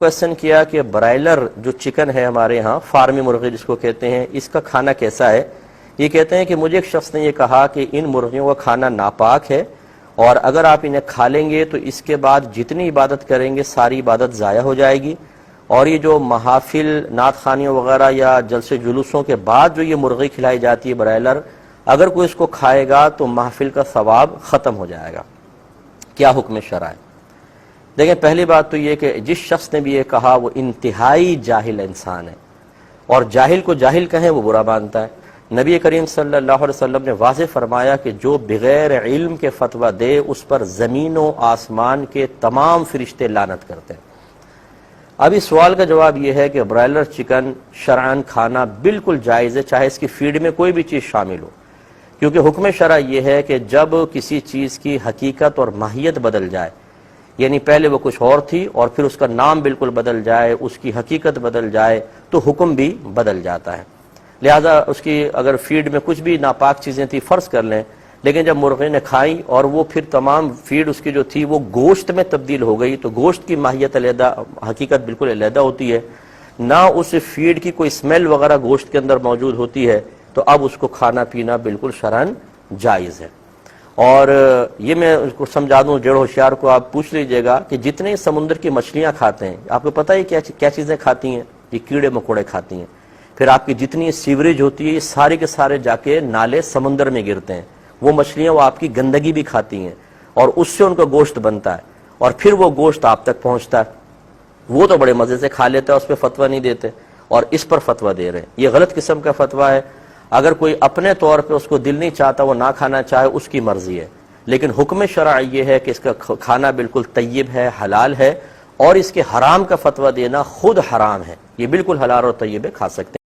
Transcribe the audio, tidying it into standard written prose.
Question کیا کہ broiler جو چکن ہے ہمارے ہاں فارمی مرغی جس کو کہتے ہیں، اس کا کھانا کیسا ہے؟ یہ کہتے ہیں کہ مجھے ایک شخص نے یہ کہا کہ ان مرغیوں کا کھانا ناپاک ہے، اور اگر آپ انہیں کھا لیں گے تو اس کے بعد جتنی عبادت کریں گے ساری عبادت ضائع ہو جائے گی، اور یہ جو محافل نعت خوانیوں وغیرہ یا جلسے جلوسوں کے بعد جو یہ مرغی کھلائی جاتی ہے برائلر، اگر کوئی اس کو کھائے گا تو محفل کا ثواب ختم ہو جائے گا۔ کیا حکم شرع ہے؟ دیکھیں، پہلی بات تو یہ کہ جس شخص نے بھی یہ کہا وہ انتہائی جاہل انسان ہے، اور جاہل کو جاہل کہیں وہ برا مانتا ہے۔ نبی کریم صلی اللہ علیہ وسلم نے واضح فرمایا کہ جو بغیر علم کے فتویٰ دے اس پر زمین و آسمان کے تمام فرشتے لعنت کرتے ہیں۔ اب اس سوال کا جواب یہ ہے کہ برائلر چکن شرعاً کھانا بالکل جائز ہے، چاہے اس کی فیڈ میں کوئی بھی چیز شامل ہو، کیونکہ حکم شرع یہ ہے کہ جب کسی چیز کی حقیقت اور ماہیت بدل جائے، یعنی پہلے وہ کچھ اور تھی اور پھر اس کا نام بالکل بدل جائے، اس کی حقیقت بدل جائے، تو حکم بھی بدل جاتا ہے۔ لہذا اس کی اگر فیڈ میں کچھ بھی ناپاک چیزیں تھیں فرض کر لیں، لیکن جب مرغے نے کھائیں اور وہ پھر تمام فیڈ اس کی جو تھی وہ گوشت میں تبدیل ہو گئی، تو گوشت کی ماہیت علیحدہ، حقیقت بالکل علیحدہ ہوتی ہے، نہ اس فیڈ کی کوئی سمیل وغیرہ گوشت کے اندر موجود ہوتی ہے، تو اب اس کو کھانا پینا بالکل شرعاً جائز ہے۔ اور یہ میں اس کو سمجھا دوں، جڑ ہوشیار کو آپ پوچھ لیجئے گا کہ جتنے سمندر کی مچھلیاں کھاتے ہیں، آپ کو پتہ ہے کیا چیزیں کھاتی ہیں؟ یہ کیڑے مکوڑے کھاتی ہیں۔ پھر آپ کی جتنی سیوریج ہوتی ہے یہ سارے کے سارے جا کے نالے سمندر میں گرتے ہیں، وہ مچھلیاں وہ آپ کی گندگی بھی کھاتی ہیں، اور اس سے ان کا گوشت بنتا ہے، اور پھر وہ گوشت آپ تک پہنچتا ہے۔ وہ تو بڑے مزے سے کھا لیتا ہے، اس پہ فتویٰ نہیں دیتے، اور اس پر فتویٰ دے رہے ہیں۔ یہ غلط قسم کا فتویٰ ہے۔ اگر کوئی اپنے طور پہ اس کو دل نہیں چاہتا وہ نہ کھانا چاہے، اس کی مرضی ہے، لیکن حکم شرع یہ ہے کہ اس کا کھانا بالکل طیب ہے، حلال ہے، اور اس کے حرام کا فتویٰ دینا خود حرام ہے۔ یہ بالکل حلال اور طیب ہے، کھا سکتے ہیں۔